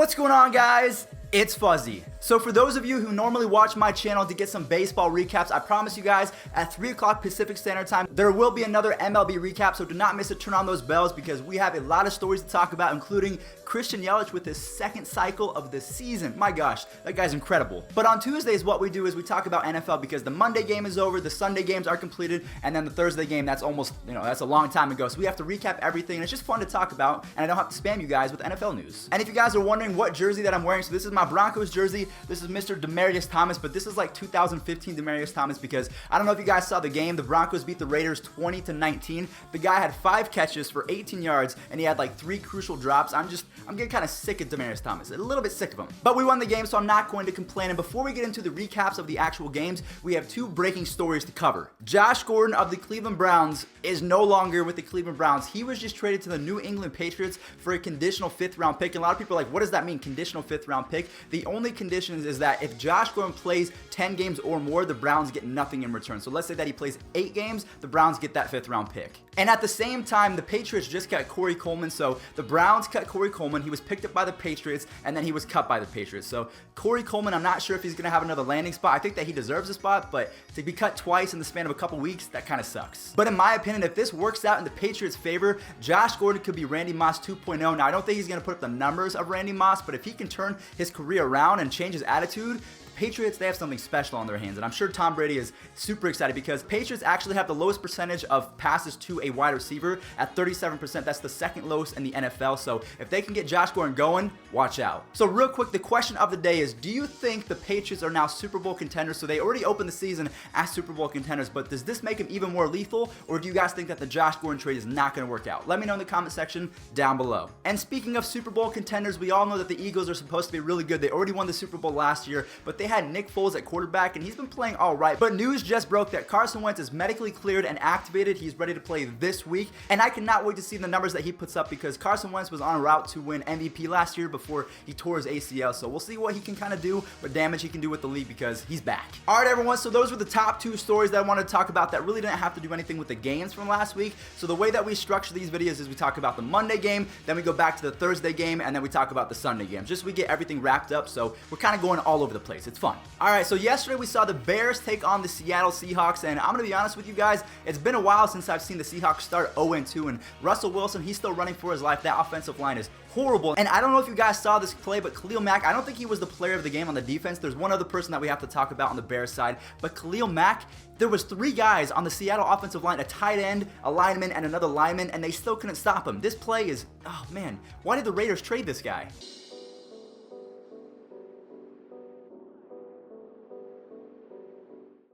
What's going on, guys? It's Fuzzy. So for those of you who normally watch my channel to get some baseball recaps, I promise you guys at 3 o'clock Pacific Standard Time, there will be another MLB recap, so do not miss it. Turn on those bells because we have a lot of stories to talk about, including Christian Yelich with his second cycle of the season. My gosh, that guy's incredible. But on Tuesdays, what we do is we talk about NFL because the Monday game is over, the Sunday games are completed, and then the Thursday game, that's almost, that's a long time ago. So we have to recap everything, and it's just fun to talk about, and I don't have to spam you guys with NFL news. And if you guys are wondering what jersey that I'm wearing, so this is my Broncos jersey. This is Mr. Demaryius Thomas, but this is like 2015 Demaryius Thomas because I don't know if you guys saw the game. The Broncos beat the Raiders 20-19. The guy had 5 catches for 18 yards, and he had like 3 crucial drops. I'm getting kind of sick of Demaryius Thomas, a little bit sick of him. But we won the game, so I'm not going to complain. And before we get into the recaps of the actual games, we have 2 breaking stories to cover. Josh Gordon of the Cleveland Browns is no longer with the Cleveland Browns. He was just traded to the New England Patriots for a conditional 5th round pick. And a lot of people are like, what does that mean, conditional 5th round pick? The only conditions is that if Josh Gordon plays 10 games or more, the Browns get nothing in return. So let's say that he plays 8 games, the Browns get that 5th round pick. And at the same time, the Patriots just cut Corey Coleman. So the Browns cut Corey Coleman. He was picked up by the Patriots, and then he was cut by the Patriots. So Corey Coleman, I'm not sure if he's going to have another landing spot. I think that he deserves a spot, but to be cut twice in the span of a couple weeks, that kind of sucks. But in my opinion, if this works out in the Patriots' favor, Josh Gordon could be Randy Moss 2.0. Now, I don't think he's going to put up the numbers of Randy Moss, but if he can turn his career around and change his attitude, Patriots, they have something special on their hands, and I'm sure Tom Brady is super excited because Patriots actually have the lowest percentage of passes to a wide receiver at 37%. That's the second lowest in the NFL, so if they can get Josh Gordon going, watch out. So real quick, the question of the day is, do you think the Patriots are now Super Bowl contenders? So they already opened the season as Super Bowl contenders, but does this make them even more lethal, or do you guys think that the Josh Gordon trade is not going to work out? Let me know in the comment section down below. And speaking of Super Bowl contenders, we all know that the Eagles are supposed to be really good. They already won the Super Bowl last year, but they had Nick Foles at quarterback, and he's been playing all right. But news just broke that Carson Wentz is medically cleared and activated. He's ready to play this week, and I cannot wait to see the numbers that he puts up because Carson Wentz was on a route to win MVP last year before he tore his ACL. So we'll see what he can kind of do, what damage he can do with the league because he's back. All right, everyone. So those were the top 2 stories that I wanted to talk about that really didn't have to do anything with the games from last week. So the way that we structure these videos is we talk about the Monday game, then we go back to the Thursday game, and then we talk about the Sunday game. Just so we get everything wrapped up. So we're kind of going all over the place. It's fun. All right, so yesterday we saw the Bears take on the Seattle Seahawks, and I'm going to be honest with you guys, it's been a while since I've seen the Seahawks start 0-2, and Russell Wilson, he's still running for his life. That offensive line is horrible, and I don't know if you guys saw this play, but Khalil Mack, I don't think he was the player of the game on the defense. There's one other person that we have to talk about on the Bears side, but Khalil Mack, there was 3 guys on the Seattle offensive line, a tight end, a lineman, and another lineman, and they still couldn't stop him. This play is, oh man, why did the Raiders trade this guy?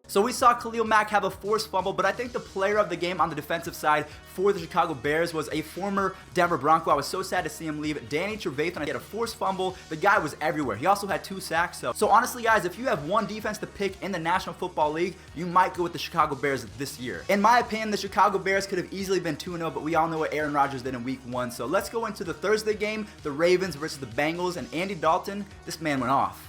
So we saw Khalil Mack have a forced fumble, but I think the player of the game on the defensive side for the Chicago Bears was a former Denver Bronco. I was so sad to see him leave. Danny Trevathan, he had a forced fumble. The guy was everywhere. He also had 2 sacks. So honestly, guys, if you have one defense to pick in the National Football League, you might go with the Chicago Bears this year. In my opinion, the Chicago Bears could have easily been 2-0, but we all know what Aaron Rodgers did in week 1. So let's go into the Thursday game, the Ravens versus the Bengals, and Andy Dalton, this man went off.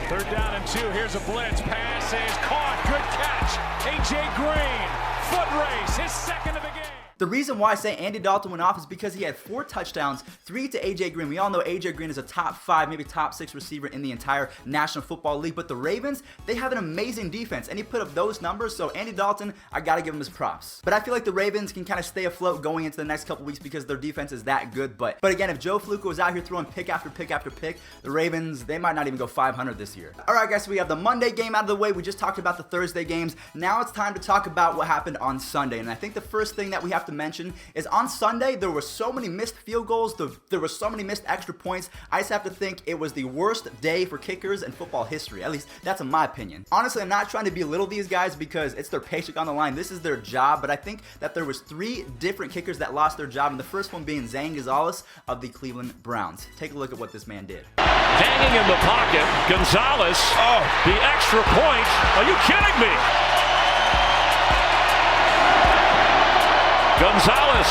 3rd down and 2. Here's a blitz. Pass is caught. Good catch. A.J. Green. Foot race. His second of the game. The reason why I say Andy Dalton went off is because he had 4 touchdowns, 3 to A.J. Green. We all know A.J. Green is a top 5, maybe top 6 receiver in the entire National Football League. But the Ravens, they have an amazing defense, and he put up those numbers. So Andy Dalton, I got to give him his props. But I feel like the Ravens can kind of stay afloat going into the next couple weeks because their defense is that good. But again, if Joe Flacco was out here throwing pick after pick after pick, the Ravens, they might not even go 500 this year. All right, guys, so we have the Monday game out of the way. We just talked about the Thursday games. Now it's time to talk about what happened on Sunday. And I think the first thing that we have to mention is on Sunday, there were so many missed field goals. There were so many missed extra points. I just have to think it was the worst day for kickers in football history. At least that's in my opinion. Honestly, I'm not trying to belittle these guys because it's their paycheck on the line. This is their job, but I think that there was 3 different kickers that lost their job, and the first one being Zane Gonzalez of the Cleveland Browns. Take a look at what this man did. Hanging in the pocket, Gonzalez. Oh, the extra point. Are you kidding me? Gonzalez,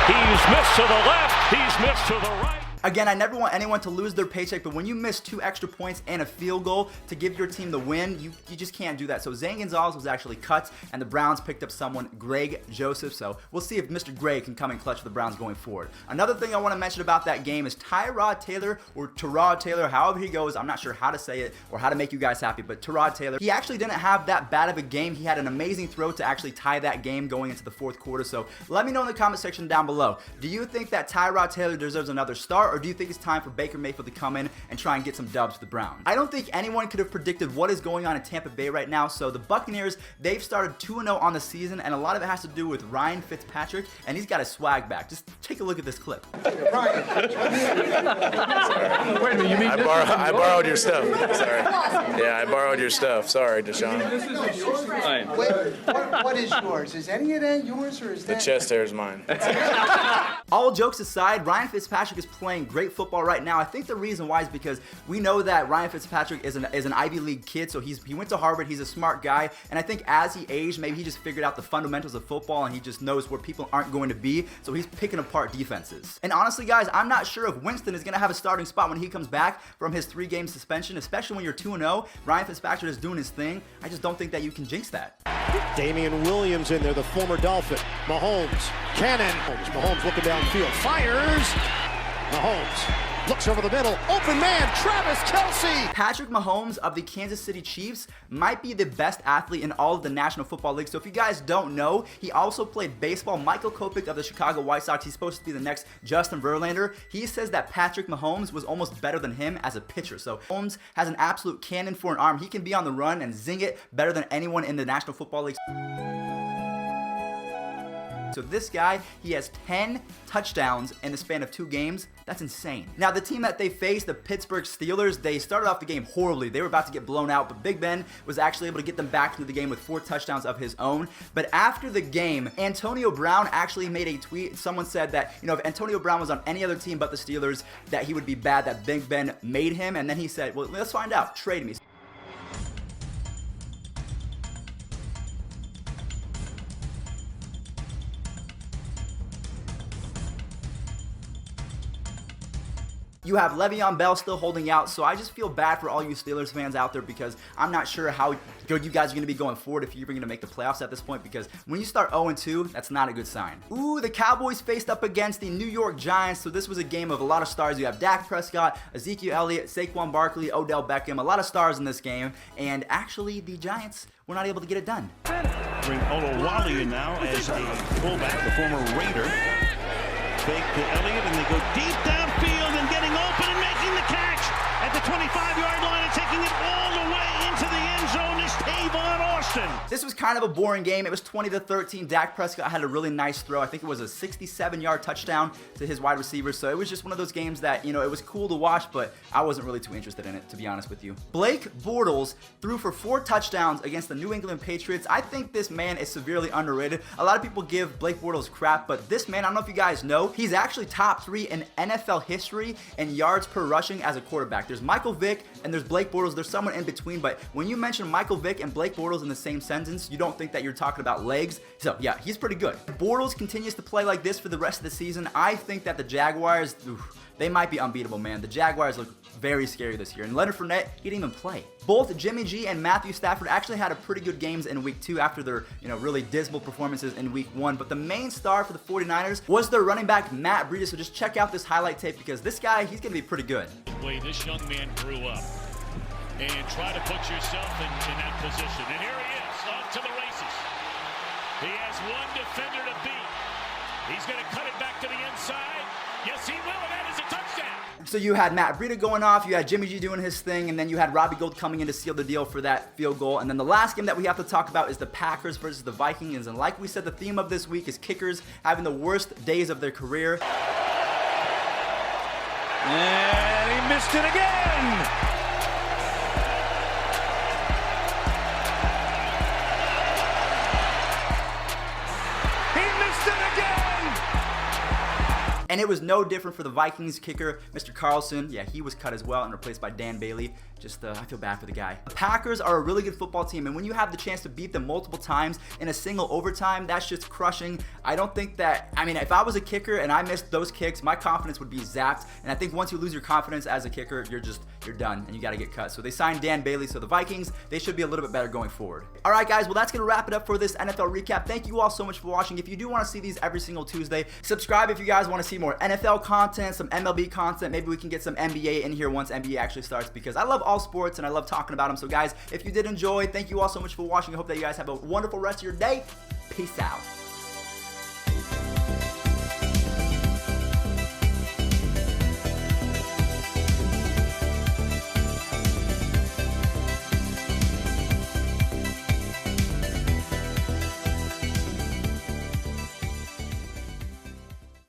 he's missed to the left, he's missed to the right. Again, I never want anyone to lose their paycheck, but when you miss 2 extra points and a field goal to give your team the win, you just can't do that. So Zane Gonzalez was actually cut, and the Browns picked up someone, Greg Joseph. So we'll see if Mr. Greg can come in clutch for the Browns going forward. Another thing I want to mention about that game is Tyrod Taylor, or Tyrod Taylor, however he goes. I'm not sure how to say it or how to make you guys happy, but Tyrod Taylor, he actually didn't have that bad of a game. He had an amazing throw to actually tie that game going into the 4th quarter. So let me know in the comment section down below. Do you think that Tyrod Taylor deserves another start, or do you think it's time for Baker Mayfield to come in and try and get some dubs for the Browns? I don't think anyone could have predicted what is going on in Tampa Bay right now. So the Buccaneers, they've started 2-0 on the season, and a lot of it has to do with Ryan Fitzpatrick, and he's got his swag back. Just take a look at this clip. Ryan. Wait a minute, you mean I borrowed your stuff. Sorry. Yeah, I borrowed your stuff. Sorry, Deshaun. this is yours? Wait, what is yours? Is any of that yours, or is The that... chest hair is mine. All jokes aside, Ryan Fitzpatrick is playing great football right now. I think the reason why is because we know that Ryan Fitzpatrick is an Ivy League kid, so he went to Harvard, he's a smart guy, and I think as he aged, maybe he just figured out the fundamentals of football and he just knows where people aren't going to be, so he's picking apart defenses. And honestly, guys, I'm not sure if Winston is going to have a starting spot when he comes back from his 3-game suspension, especially when you're 2-0. Ryan Fitzpatrick is doing his thing. I just don't think that you can jinx that. Damian Williams in there, the former Dolphin. Mahomes, cannon. Mahomes looking downfield, fires. Mahomes looks over the middle, open man, Travis Kelce. Patrick Mahomes of the Kansas City Chiefs might be the best athlete in all of the National Football League. So if you guys don't know, he also played baseball. Michael Kopech of the Chicago White Sox, he's supposed to be the next Justin Verlander. He says that Patrick Mahomes was almost better than him as a pitcher. So Mahomes has an absolute cannon for an arm. He can be on the run and zing it better than anyone in the National Football League. So this guy, he has 10 touchdowns in the span of 2 games. That's insane. Now, the team that they faced, the Pittsburgh Steelers, they started off the game horribly. They were about to get blown out, but Big Ben was actually able to get them back into the game with 4 touchdowns of his own. But after the game, Antonio Brown actually made a tweet. Someone said that, you know, if Antonio Brown was on any other team but the Steelers, that he would be bad, that Big Ben made him. And then he said, well, let's find out. Trade me. You have Le'Veon Bell still holding out, so I just feel bad for all you Steelers fans out there because I'm not sure how good you guys are going to be going forward if you're even going to make the playoffs at this point, because when you start 0-2, that's not a good sign. Ooh, the Cowboys faced up against the New York Giants, so this was a game of a lot of stars. You have Dak Prescott, Ezekiel Elliott, Saquon Barkley, Odell Beckham, a lot of stars in this game, and actually the Giants were not able to get it done. Bring Olawale in now as a fullback, the former Raider. Fake to Elliott, and they go deep downfield and getting open and making the catch at the 25-yard line and taking it all the way into the end zone is Tavon Austin. This was kind of a boring game. It was 20-13. Dak Prescott had a really nice throw. I think it was a 67-yard touchdown to his wide receiver. So it was just one of those games that, you know, it was cool to watch, but I wasn't really too interested in it, to be honest with you. Blake Bortles threw for 4 touchdowns against the New England Patriots. I think this man is severely underrated. A lot of people give Blake Bortles crap, but this man, I don't know if you guys know, he's actually top 3 in NFL history in yards per rushing as a quarterback. There's Michael Vick and there's Blake Bortles. There's someone in between, but when you mention Michael Vick and Blake Bortles in the same sentence, you don't think that you're talking about legs. So yeah, he's pretty good. If Bortles continues to play like this for the rest of the season, I think that the Jaguars, they might be unbeatable, man. The Jaguars look very scary this year. And Leonard Fournette, he didn't even play. Both Jimmy G and Matthew Stafford actually had a pretty good games in week 2 after their, really dismal performances in week 1. But the main star for the 49ers was their running back, Matt Breida. So just check out this highlight tape because this guy, he's going to be pretty good. The way this young man grew up. And try to put yourself in that position. And here he is, off to the races. He has one defender to beat. He's going to cut it back to the inside. Yes, he will, and that is a touchdown. So you had Matt Breida going off, you had Jimmy G doing his thing, and then you had Robbie Gould coming in to seal the deal for that field goal. And then the last game that we have to talk about is the Packers versus the Vikings. And like we said, the theme of this week is kickers having the worst days of their career. And he missed it again. And it was no different for the Vikings kicker, Mr. Carlson. Yeah, he was cut as well and replaced by Dan Bailey. Just, I feel bad for the guy. The Packers are a really good football team, and when you have the chance to beat them multiple times in a single overtime, that's just crushing. I don't think that, I mean, if I was a kicker and I missed those kicks, my confidence would be zapped. And I think once you lose your confidence as a kicker, you're done, and you got to get cut. So they signed Dan Bailey, so the Vikings, they should be a little bit better going forward. All right, guys, well, that's going to wrap it up for this NFL recap. Thank you all so much for watching. If you do want to see these every single Tuesday, subscribe if you guys want to see more NFL content, some MLB content. Maybe we can get some NBA in here once NBA actually starts, because I love all sports and I love talking about them. So guys, if you did enjoy, thank you all so much for watching. I hope that you guys have a wonderful rest of your day. Peace out.